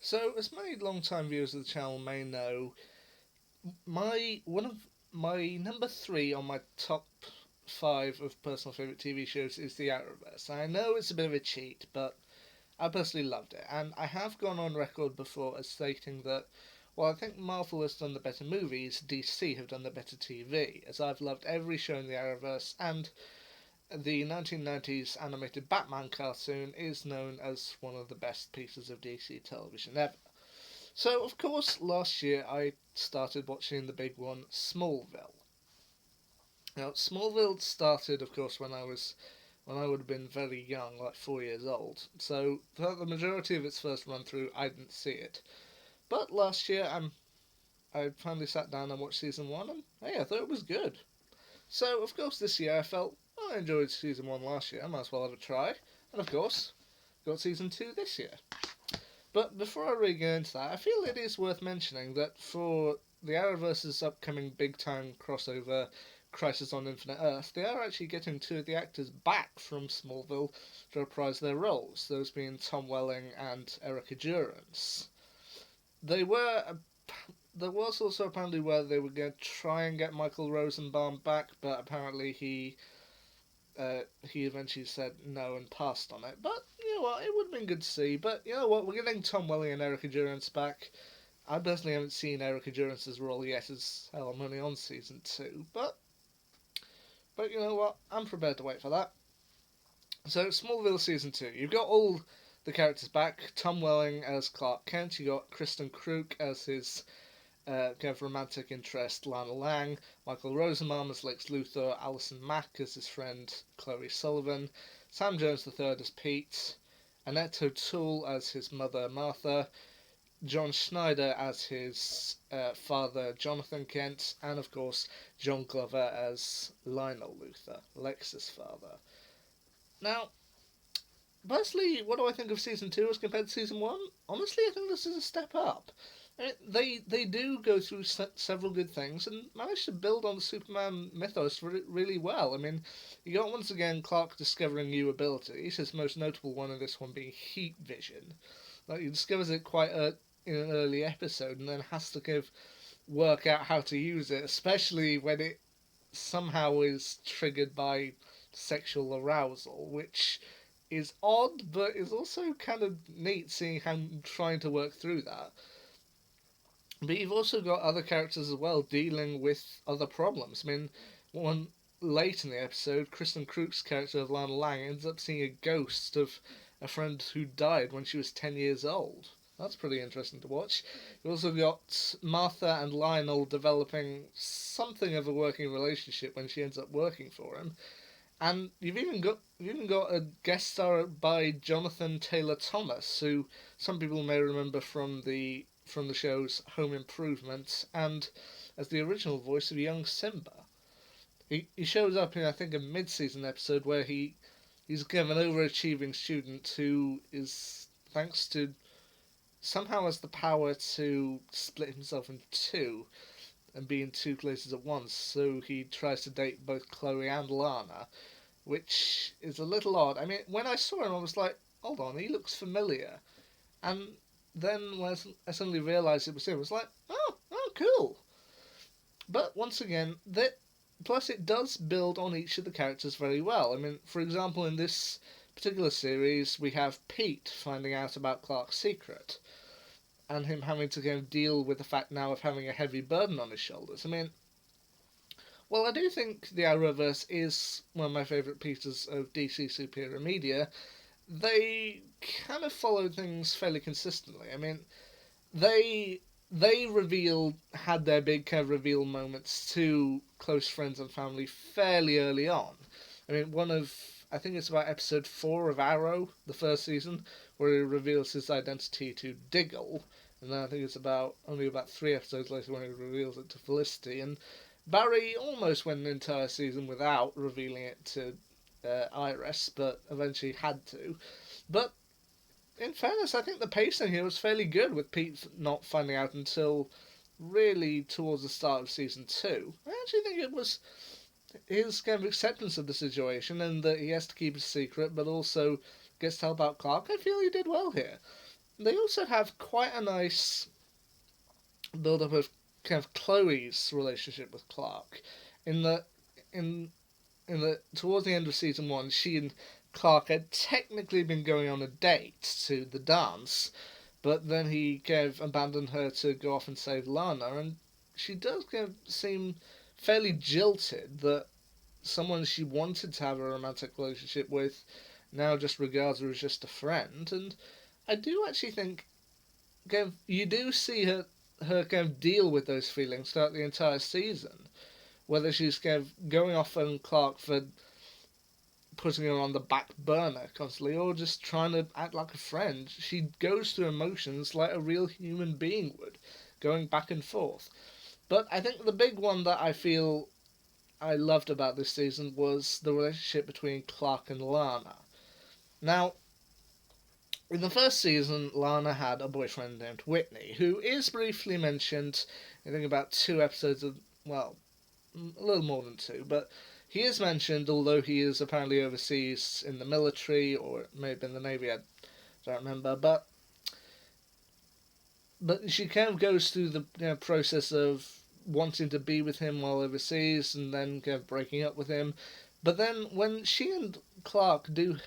So, as many long-time viewers of the channel may know, one of my number three on my top five of personal favorite TV shows is The Arrowverse. I know it's a bit of a cheat, but I personally loved it, and I have gone on record before as stating that while I think Marvel has done the better movies, DC have done the better TV, as I've loved every show in the Arrowverse, and the 1990s animated Batman cartoon is known as one of the best pieces of DC television ever. So, of course, last year I started watching the big one, Smallville. Now, Smallville started, of course, when I would have been very young, like 4 years old. So, for the majority of its first run through, I didn't see it. But last year, I finally sat down and watched season one, and hey, I thought it was good. So, of course, this year I felt, well, I enjoyed season one last year, I might as well have a try. And of course, got season two this year. But before I really get into that, I feel it is worth mentioning that for the Arrowverse's upcoming big time crossover, Crisis on Infinite Earth, they are actually getting two of the actors back from Smallville to reprise their roles, those being Tom Welling and Erica Durance. They were. There was also apparently where they were going to try and get Michael Rosenbaum back, but apparently he eventually said no and passed on it. But you know what, it would have been good to see. But you know what, we're getting Tom Welling and Erica Durance back. I personally haven't seen Erica Durance's role yet, as hell I'm only on season two. But you know what, I'm prepared to wait for that. So Smallville season two, you've got all the characters back. Tom Welling as Clark Kent. You got Kristen Kruk as his kind of romantic interest, Lana Lang, Michael Rosenbaum as Lex Luthor, Alison Mack as his friend Chloe Sullivan, Sam Jones III as Pete, Annette O'Toole as his mother Martha, John Schneider as his father Jonathan Kent, and of course John Glover as Lionel Luthor, Lex's father. Now, personally, what do I think of season two as compared to season one? Honestly, I think this is a step up. I mean, they do go through several good things and manage to build on the Superman mythos really well. I mean, you got once again Clark discovering new abilities. His most notable one in this one being heat vision. Like he discovers it in an early episode and then has to kind of work out how to use it, especially when it somehow is triggered by sexual arousal, which is odd, but is also kind of neat seeing how I'm trying to work through that. But you've also got other characters as well dealing with other problems. I mean, one late in the episode, Kristen Kruk's character of Lana Lang ends up seeing a ghost of a friend who died when she was 10 years old. That's pretty interesting to watch. You've also got Martha and Lionel developing something of a working relationship when she ends up working for him. And you've even got a guest star by Jonathan Taylor Thomas, who some people may remember from the show's Home Improvement, and as the original voice of young Simba. He shows up in I think a mid season episode where he's kind of an overachieving student who is thanks to somehow has the power to split himself into two and be in two places at once. So he tries to date both Chloe and Lana, which is a little odd. I mean, when I saw him, I was like, hold on, he looks familiar. And then when I suddenly realised it was him, I was like, oh, cool. But once again, that plus it does build on each of the characters very well. I mean, for example, in this particular series, we have Pete finding out about Clark's secret, and him having to kind of deal with the fact now of having a heavy burden on his shoulders. I mean, well, I do think the Arrowverse is one of my favourite pieces of DC superior media. They kind of follow things fairly consistently. I mean, they they revealed had their big kind of reveal moments to close friends and family fairly early on. I mean, I think it's about episode 4 of Arrow, the first season, where he reveals his identity to Diggle, and then I think it's about only about 3 episodes later when he reveals it to Felicity. And Barry almost went an entire season without revealing it to Iris, but eventually had to. But in fairness, I think the pacing here was fairly good, with Pete not finding out until really towards the start of season 2. I actually think it was his kind of acceptance of the situation and that he has to keep it secret, but also gets to help out Clark. I feel he did well here. they also have quite a nice build up of kind of Chloe's relationship with Clark. In the in towards the end of season one, she and Clark had technically been going on a date to the dance, but then he kind of abandoned her to go off and save Lana, and she does kind of seem fairly jilted that someone she wanted to have a romantic relationship with now just regards her as just a friend. And I do actually think kind of, you do see her kind of deal with those feelings throughout the entire season. Whether she's kind of going off on Clark for putting her on the back burner constantly, or just trying to act like a friend, she goes through emotions like a real human being would, going back and forth. But I think the big one that I feel I loved about this season was the relationship between Clark and Lana. Now, in the first season, Lana had a boyfriend named Whitney, who is briefly mentioned, I think about 2 episodes of, well, a little more than 2, but he is mentioned, although he is apparently overseas in the military, or maybe in the Navy, I don't remember, but she kind of goes through the process of wanting to be with him while overseas and then kind of breaking up with him. But then when she and Clark do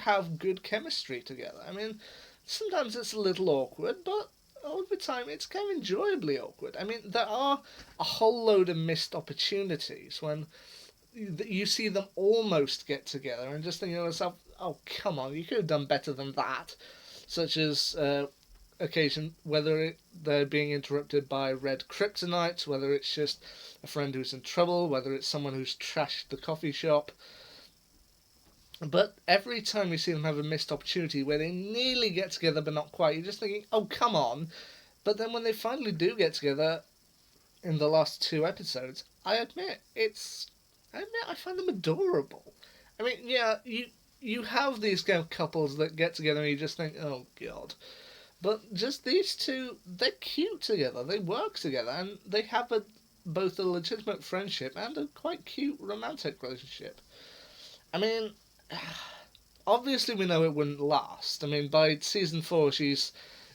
have good chemistry together. I mean, sometimes it's a little awkward, but all the time it's kind of enjoyably awkward. I mean, there are a whole load of missed opportunities when you see them almost get together and just think to yourself, oh, come on, you could have done better than that. Such as occasion, they're being interrupted by red kryptonite, whether it's just a friend who's in trouble, whether it's someone who's trashed the coffee shop. But every time you see them have a missed opportunity where they nearly get together but not quite, you're just thinking, oh, come on. But then when they finally do get together in the last 2 episodes, I admit I find them adorable. I mean, yeah, you have these kind of couples that get together and you just think, oh god. But just these two, they're cute together. They work together, and they have both a legitimate friendship and a quite cute romantic relationship. I mean, obviously we know it wouldn't last. I mean, by season 4, she's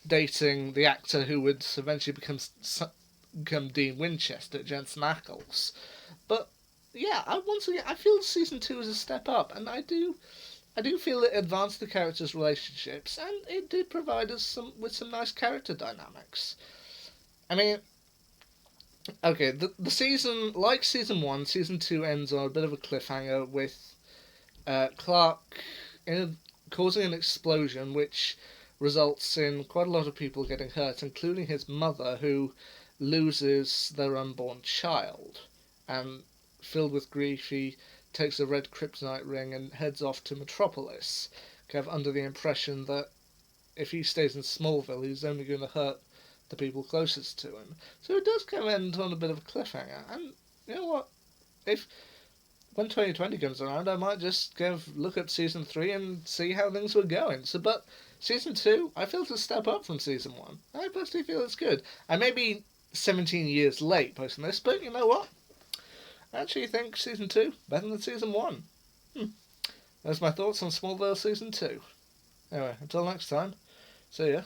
dating the actor who would eventually become Dean Winchester, Jensen Ackles. But yeah, once again, I feel season 2 is a step up, and I do feel it advanced the characters' relationships, and it did provide us with some nice character dynamics. I mean, okay, the season, like season 1, season 2 ends on a bit of a cliffhanger with Clark causing an explosion, which results in quite a lot of people getting hurt, including his mother, who loses their unborn child. And filled with grief, he takes a red kryptonite ring and heads off to Metropolis, kind of under the impression that if he stays in Smallville, he's only going to hurt the people closest to him. So it does kind of end on a bit of a cliffhanger. And you know what? If when 2020 comes around, I might just kind of look at season 3 and see how things were going. So, but season 2, I feel it's a step up from season 1. I personally feel it's good. I may be 17 years late posting this, but you know what? I actually think season 2 better than season 1. Those are my thoughts on Smallville season 2. Anyway, until next time, see ya.